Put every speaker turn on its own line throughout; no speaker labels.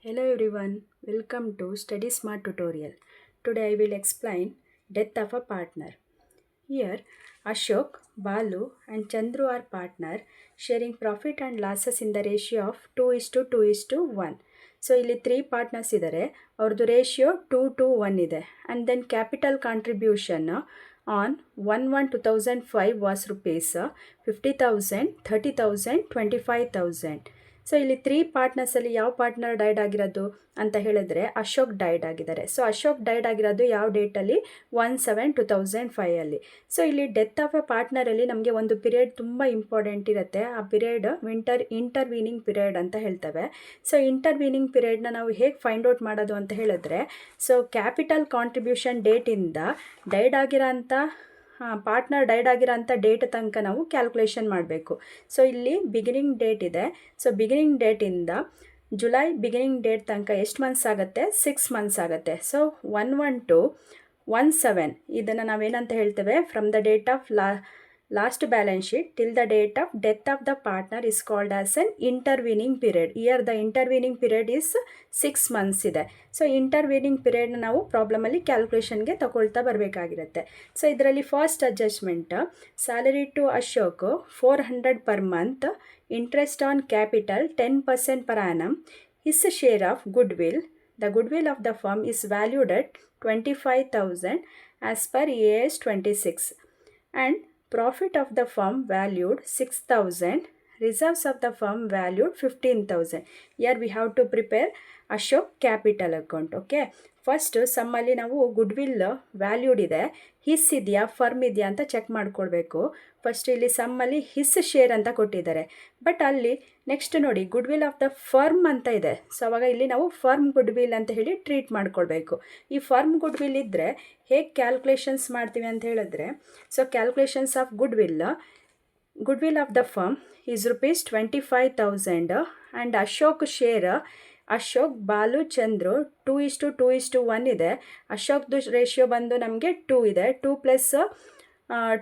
Hello everyone, welcome to Study Smart tutorial. Today I will explain death of a partner. Here Ashok, Balu and Chandru are partner sharing profit and losses in the ratio of 2:2:1. So ಇಲ್ಲಿ 3 partners ಇದ್ದಾರೆ ಅವ್ರದ್ದು ratio 2:1 ಇದೆ and then capital contribution on 1/1/2005 was rupees 50,000, 30,000, 25,000. So ಇಲ್ಲಿ 3 ಪಾರ್ಟ್ನರ್ಸಲ್ಲಿ ಯಾವ partner died ಆಗಿರೋದು ಅಂತ ಹೇಳಿದ್ರೆ Ashok died ಆಗಿದ್ದಾರೆ. ಸೊ ಅಶೋಕ್ ಡೈಡ್ ಆಗಿರೋದು ಯಾವ ಡೇಟಲ್ಲಿ 1/7/2005 ಸೊ ಇಲ್ಲಿ ಡೆತ್ ಆಫ್ ಎ ಪಾರ್ಟ್ನರಲ್ಲಿ ನಮಗೆ ಒಂದು ಪೀರಿಯಡ್ ತುಂಬ ಇಂಪಾರ್ಟೆಂಟ್ ಇರುತ್ತೆ. ಆ ಪೀರಿಯಡ್ ಇಂಟರ್ವೀನಿಂಗ್ ಪೀರಿಯಡ್ ಅಂತ ಹೇಳ್ತೇವೆ. ಸೊ ಇಂಟರ್ವೀನಿಂಗ್ ಪೀರಿಯಡ್ನ ನಾವು ಹೇಗೆ ಫೈಂಡ್ ಔಟ್ ಮಾಡೋದು ಅಂತ ಹೇಳಿದ್ರೆ, ಸೊ ಕ್ಯಾಪಿಟಲ್ ಕಾಂಟ್ರಿಬ್ಯೂಷನ್ ಡೇಟಿಂದ ಡೈಡ್ ಆಗಿರೋ ಅಂಥ ಪಾರ್ಟ್ನರ್ ಡೈಡ್ ಆಗಿರೋಂಥ ಡೇಟ್ ತನಕ ನಾವು ಕ್ಯಾಲ್ಕುಲೇಷನ್ ಮಾಡಬೇಕು. ಸೊ ಇಲ್ಲಿ ಬಿಗಿನಿಂಗ್ ಡೇಟ್ ಇದೆ. ಸೊ ಬಿಗಿನಿಂಗ್ ಡೇಟಿಂದ ಜುಲೈ ಬಿಗಿನಿಂಗ್ ಡೇಟ್ ತನಕ ಎಷ್ಟು ಮಂತ್ಸ್ ಆಗುತ್ತೆ? 6 ಮಂತ್ಸ್ ಆಗುತ್ತೆ. ಸೊ 1/1/17 ಇದನ್ನು ನಾವೇನಂತ ಹೇಳ್ತೇವೆ? From the date of last balance sheet till the date of death of the partner is called as an intervening period. Here the intervening period is 6 months ಇದೆ. So intervening ಪೀರಿಯಡ್ನ ನಾವು ಪ್ರಾಬ್ಲಮಲ್ಲಿ ಕ್ಯಾಲ್ಕುಲೇಷನ್ಗೆ ತಗೊಳ್ತಾ ಬರಬೇಕಾಗಿರುತ್ತೆ. ಸೊ ಇದರಲ್ಲಿ first adjustment salary to Ashok 400 per month, interest on capital 10% per annum, his share of goodwill. The goodwill of the firm is valued at 25,000 as per AS 26 and profit of the firm valued 6,000, reserves of the firm valued 15,000. Here we have to prepare Ashok capital account. Okay, first ಸಮ್ಮಲ್ಲಿ ನಾವು goodwill valued ಇದೆ, his ಇದೆಯಾ firm ಇದೆಯಾ ಅಂತ check ಮಾಡ್ಕೊಳ್ಬೇಕು. First ಇಲ್ಲಿ ಸಮ್ಮಲ್ಲಿ his share ಅಂತ ಕೊಟ್ಟಿದ್ದಾರೆ, ಬಟ್ ಅಲ್ಲಿ ನೆಕ್ಸ್ಟ್ ನೋಡಿ ಗುಡ್ವಿಲ್ ಆಫ್ ದ ಫರ್ಮ್ ಅಂತ ಇದೆ. ಸೊ ಅವಾಗ ಇಲ್ಲಿ ನಾವು ಫರ್ಮ್ ಗುಡ್ವಿಲ್ ಅಂತ ಹೇಳಿ ಟ್ರೀಟ್ ಮಾಡ್ಕೊಳ್ಬೇಕು. ಈ ಫರ್ಮ್ ಗುಡ್ವಿಲ್ ಇದ್ದರೆ ಹೇಗೆ ಕ್ಯಾಲ್ಕುಲೇಷನ್ಸ್ ಮಾಡ್ತೀವಿ ಅಂತ ಹೇಳಿದ್ರೆ, so calculations of goodwill of the firm is rupees 25,000 and Ashok share Ashok, Balu, Chandru 2:2:1 ಇದೆ. ಅಶೋಕ್ದು ರೇಷಿಯೋ ಬಂದು ನಮಗೆ 2 ಇದೆ. 2 +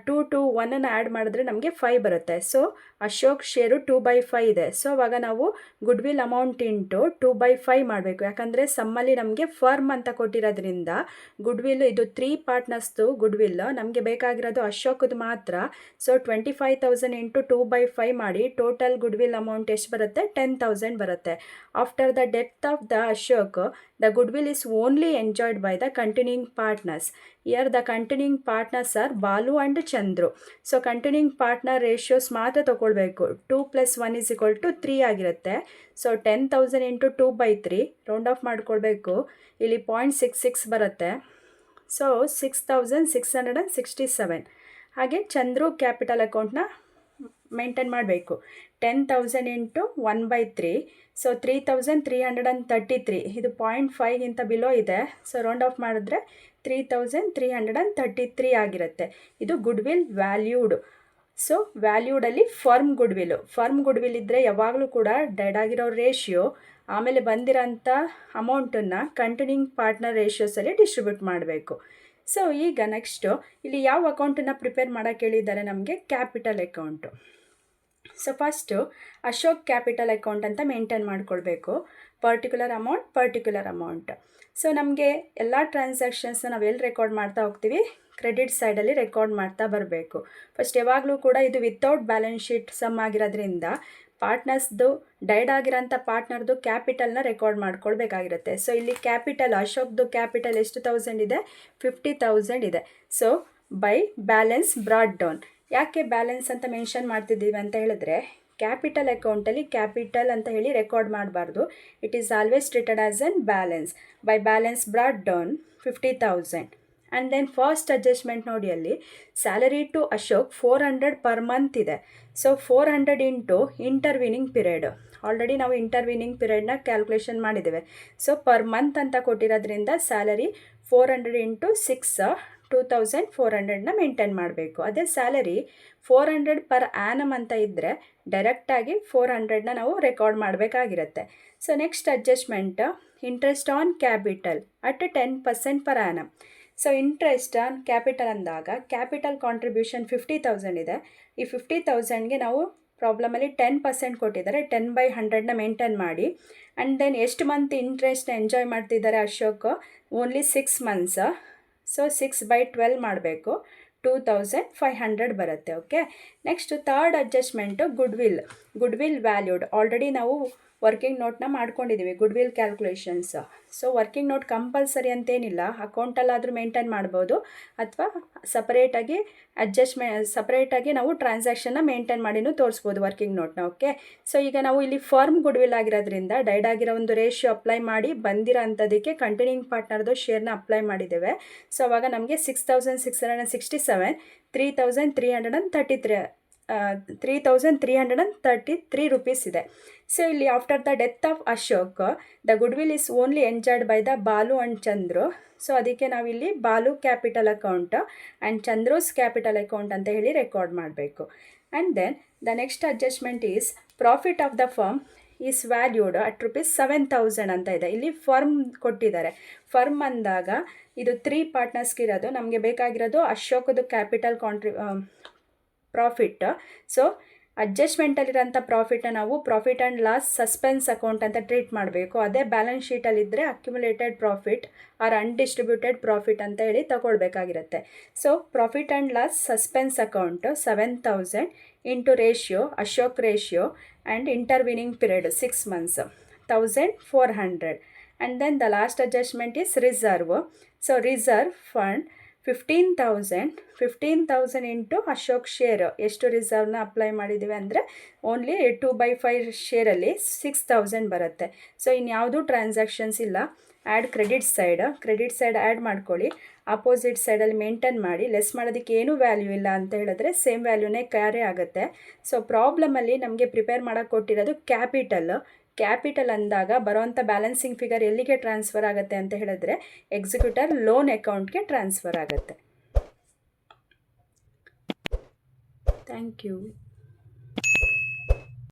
2 to 1 ಆ್ಯಡ್ ಮಾಡಿದ್ರೆ ನಮಗೆ 5 ಬರುತ್ತೆ. ಸೊ ಅಶೋಕ್ ಶೇರು 2/5 ಇದೆ. ಸೊ ಅವಾಗ ನಾವು ಗುಡ್ವಿಲ್ ಅಮೌಂಟ್ ಇಂಟು 2/5 ಮಾಡಬೇಕು. ಯಾಕಂದರೆ ಸಮ್ಮಲ್ಲಿ ನಮಗೆ ಫರ್ಮ್ ಅಂತ ಕೊಟ್ಟಿರೋದ್ರಿಂದ ಗುಡ್ವಿಲ್ ಇದು 3 ಪಾರ್ಟ್ನರ್ಸ್ದು ಗುಡ್ವಿಲ್ ನಮಗೆ ಬೇಕಾಗಿರೋದು ಅಶೋಕದು ಮಾತ್ರ. ಸೊ 25,000 ಇಂಟು 2/5 ಮಾಡಿ ಟೋಟಲ್ ಗುಡ್ವಿಲ್ ಅಮೌಂಟ್ ಎಷ್ಟು ಬರುತ್ತೆ? 10,000 ಬರುತ್ತೆ. After the death of the Ashok the goodwill is only enjoyed by the continuing partners. Here the continuing partners are Balu and Chandru. So continuing partner ratios ಮಾತ್ರ ತಗೊಳ್ಬೇಕು. 2 + 1 = 3 ಆಗಿರುತ್ತೆ. So 10,000 into 2/3 round of ಮಾಡ್ಕೊಳ್ಬೇಕು. ಇಲ್ಲಿ 0.66 ಬರುತ್ತೆ. So 6,667. ಹಾಗೆ Chandru capital ಅಕೌಂಟ್ನ maintain ಮಾಡಬೇಕು. 10,000 into 1/3 so 3,333. ಇದು 0.5ಗಿಂತ ಬಿಲೋ ಇದೆ. ಸೊ ರೌಂಡ್ ಆಫ್ ಮಾಡಿದ್ರೆ 3,333 ಆಗಿರುತ್ತೆ. ಇದು ಗುಡ್ವಿಲ್ ವ್ಯಾಲ್ಯೂಡ್. ಸೊ ವ್ಯಾಲ್ಯೂಡಲ್ಲಿ ಫರ್ಮ್ ಗುಡ್ವಿಲ್ ಇದ್ದರೆ ಯಾವಾಗಲೂ ಕೂಡ ಡೆಡ್ ಆಗಿರೋ ರೇಷಿಯೋ ಆಮೇಲೆ ಬಂದಿರೋಂಥ ಅಮೌಂಟನ್ನು ಕಂಟಿನ್ಯೂಯಿಂಗ್ ಪಾರ್ಟ್ನರ್ ರೇಷಿಯೋಸಲ್ಲಿ ಡಿಸ್ಟ್ರಿಬ್ಯೂಟ್ ಮಾಡಬೇಕು. ಸೊ ಈಗ ನೆಕ್ಸ್ಟು ಇಲ್ಲಿ ಯಾವ ಅಕೌಂಟನ್ನು ಪ್ರಿಪೇರ್ ಮಾಡೋಕ್ಕೆ ಹೇಳಿದ್ದಾರೆ? ನಮಗೆ capital account. So first Ashok capital account ಅಂತ ಮೇಂಟೈನ್ ಮಾಡ್ಕೊಳ್ಬೇಕು. Particular amount. ಸೊ ನಮಗೆ ಎಲ್ಲ ಟ್ರಾನ್ಸಾಕ್ಷನ್ಸ್ನ ನಾವು ಎಲ್ಲಿ ರೆಕಾರ್ಡ್ ಮಾಡ್ತಾ ಹೋಗ್ತೀವಿ? ಕ್ರೆಡಿಟ್ ಸೈಡಲ್ಲಿ ರೆಕಾರ್ಡ್ ಮಾಡ್ತಾ ಬರಬೇಕು. ಫಸ್ಟ್ ಯಾವಾಗಲೂ ಕೂಡ ಇದು ವಿತೌಟ್ ಬ್ಯಾಲೆನ್ಸ್ ಶೀಟ್ ಸಮ್ ಆಗಿರೋದ್ರಿಂದ ಪಾರ್ಟ್ನರ್ಸ್ದು ಡೈಡ್ ಆಗಿರೋಂಥ ಪಾರ್ಟ್ನರ್ದು ಕ್ಯಾಪಿಟಲ್ನ ರೆಕಾರ್ಡ್ ಮಾಡ್ಕೊಳ್ಬೇಕಾಗಿರುತ್ತೆ. ಸೊ ಇಲ್ಲಿ ಕ್ಯಾಪಿಟಲ್ ಅಶೋಕ್ದು ಕ್ಯಾಪಿಟಲ್ ಎಷ್ಟು 1000 ಇದೆ? 50,000 ಇದೆ. So by balance brought down. ಯಾಕೆ ಬ್ಯಾಲೆನ್ಸ್ ಅಂತ ಮೆನ್ಷನ್ ಮಾಡ್ತಿದ್ದೀವಿ ಅಂತ ಹೇಳಿದ್ರೆ, ಕ್ಯಾಪಿಟಲ್ ಅಕೌಂಟಲ್ಲಿ ಕ್ಯಾಪಿಟಲ್ ಅಂತ ಹೇಳಿ ರೆಕಾರ್ಡ್ ಮಾಡಬಾರ್ದು. It is always treated as an balance. By balance brought down 50,000. And then first adjustment ನೋಡಿ, ಅಲ್ಲಿ salary to Ashok 400 per month ಇದೆ. So 400 into intervening period. Already ನಾವು ಇಂಟರ್ವೀನಿಂಗ್ ಪೀರಿಯಡ್ನ ಕ್ಯಾಲ್ಕುಲೇಷನ್ ಮಾಡಿದ್ದೇವೆ. ಸೊ ಪರ್ ಮಂತ್ ಅಂತ ಕೊಟ್ಟಿರೋದ್ರಿಂದ ಸ್ಯಾಲರಿ 400 ಇಂಟು 6 2,400ನ maintain ಮಾಡಬೇಕು. ಅದೇ ಸ್ಯಾಲರಿ 400 ಪರ್ ಆ್ಯನಮ್ ಅಂತ ಇದ್ದರೆ ಡೈರೆಕ್ಟಾಗಿ 400ನ ನಾವು ರೆಕಾರ್ಡ್ ಮಾಡಬೇಕಾಗಿರುತ್ತೆ. So next adjustment interest on capital at 10% per annum. So interest on capital ಅಂದಾಗ ಕ್ಯಾಪಿಟಲ್ ಕಾಂಟ್ರಿಬ್ಯೂಷನ್ 50,000 ಇದೆ. ಈ 50,000ಗೆ ನಾವು ಪ್ರಾಬ್ಲಮಲ್ಲಿ 10% ಕೊಟ್ಟಿದ್ದಾರೆ, 10/100ನ ಮೇಂಟೈನ್ ಮಾಡಿ. ಆ್ಯಂಡ್ ದೆನ್ ಎಷ್ಟು ಮಂತ್ ಇಂಟ್ರೆಸ್ಟ್ನ ಎಂಜಾಯ್ ಮಾಡ್ತಿದ್ದಾರೆ ಅಶೋಕ್? Only 6 months. ಸೊ 6/12 ಮಾಡಬೇಕು, 2500 ಬರುತ್ತೆ. Okay, next third adjustment good will valued. Already ನಾವು ವರ್ಕಿಂಗ್ ನೋಟ್ನ ಮಾಡ್ಕೊಂಡಿದ್ದೀವಿ, good will calculations. So working note compulsory ಅಂತೇನಿಲ್ಲ, ಅಕೌಂಟಲ್ಲಾದರೂ ಮೇಂಟೈನ್ ಮಾಡ್ಬೋದು, ಅಥವಾ ಸಪ್ರೇಟಾಗಿ ನಾವು ಟ್ರಾನ್ಸಾಕ್ಷನ್ನ ಮೇಂಟೈನ್ ಮಾಡಿನೂ ತೋರಿಸ್ಬೋದು ವರ್ಕಿಂಗ್ ನೋಟ್ನ. ಓಕೆ, ಸೊ ಈಗ ನಾವು ಇಲ್ಲಿ ಫರ್ಮ್ ಗುಡ್ ವಿಲ್ ಆಗಿರೋದ್ರಿಂದ ಡೈಡ್ ಆಗಿರೋ ಒಂದು ರೇಷಿಯೋ ಅಪ್ಲೈ ಮಾಡಿ ಬಂದಿರೋ ಅಂಥದ್ದಕ್ಕೆ ಕಂಟಿನ್ಯೂಯಿಂಗ್ ಪಾರ್ಟ್ನರ್ದು ಶೇರ್ನ ಅಪ್ಲೈ ಮಾಡಿದ್ದೇವೆ. ಸೊ ಅವಾಗ ನಮಗೆ 6667, 3333 ರೂಪೀಸ್ ಇದೆ. ಸೊ ಇಲ್ಲಿ after the death of Ashok the goodwill is only enjoyed by the Balu and Chandru. So ಅದಕ್ಕೆ ನಾವಿಲ್ಲಿ Balu capital account and Chandru's capital account ಅಂತ ಹೇಳಿ ರೆಕಾರ್ಡ್ ಮಾಡಬೇಕು. And then the next adjustment is profit of the firm is valued at ₹7,000 ಅಂತ ಇದೆ. ಇಲ್ಲಿ firm ಕೊಟ್ಟಿದ್ದಾರೆ. Firm ಅಂದಾಗ ಇದು 3 ಪಾರ್ಟ್ನರ್ಸ್ಗಿರೋದು. ನಮಗೆ ಬೇಕಾಗಿರೋದು ಅಶೋಕದು ಕ್ಯಾಪಿಟಲ್ ಪ್ರಾಫಿಟ್. ಸೊ ಅಡ್ಜಸ್ಟ್ಮೆಂಟಲ್ಲಿರೋಂಥ ಪ್ರಾಫಿಟ್ನ ನಾವು profit and loss suspense account ಅಂತ ಟ್ರೀಟ್ ಮಾಡಬೇಕು. ಅದೇ ಬ್ಯಾಲೆನ್ಸ್ ಶೀಟಲ್ಲಿದ್ದರೆ accumulated profit or undistributed profit ಅಂತ ಹೇಳಿ ತಗೊಳ್ಬೇಕಾಗಿರುತ್ತೆ. So profit and loss suspense account 7,000 into ratio, Ashok ratio and intervening period 6 months, 1,400. And then the last adjustment is reserve. So reserve fund 15,000 into Ashok share. ಎಷ್ಟು ರಿಸರ್ವ್ನ apply ಮಾಡಿದ್ದೀವಿ ಅಂದರೆ only 2/5 ಶೇರಲ್ಲಿ 6,000 ಬರುತ್ತೆ. So ಇನ್ಯಾವುದೂ ಟ್ರಾನ್ಸಾಕ್ಷನ್ಸ್ ಇಲ್ಲ. ಆ್ಯಡ್ ಕ್ರೆಡಿಟ್ ಸೈಡ್ ಆ್ಯಡ್ ಮಾಡ್ಕೊಳ್ಳಿ. Opposite ಸೈಡಲ್ಲಿ ಮೇಂಟೈನ್ ಮಾಡಿ. ಲೆಸ್ ಮಾಡೋದಕ್ಕೆ ಏನೂ ವ್ಯಾಲ್ಯೂ ಇಲ್ಲ ಅಂತ ಹೇಳಿದ್ರೆ ಸೇಮ್ ವ್ಯಾಲ್ಯೂನೇ ಕ್ಯಾರಿ ಆಗುತ್ತೆ. ಸೊ ಪ್ರಾಬ್ಲಮಲ್ಲಿ ನಮಗೆ ಪ್ರಿಪೇರ್ ಮಾಡೋಕ್ಕೆ ಕೊಟ್ಟಿರೋದು ಕ್ಯಾಪಿಟಲ್ ಅಂದಾಗ ಬರೋವಂಥ ಬ್ಯಾಲೆನ್ಸಿಂಗ್ ಫಿಗರ್ ಎಲ್ಲಿಗೆ ಟ್ರಾನ್ಸ್ಫರ್ ಆಗುತ್ತೆ ಅಂತ ಹೇಳಿದ್ರೆ ಎಕ್ಸಿಕ್ಯೂಟರ್ ಲೋನ್ ಅಕೌಂಟ್ಗೆ ಟ್ರಾನ್ಸ್ಫರ್ ಆಗುತ್ತೆ. Thank you.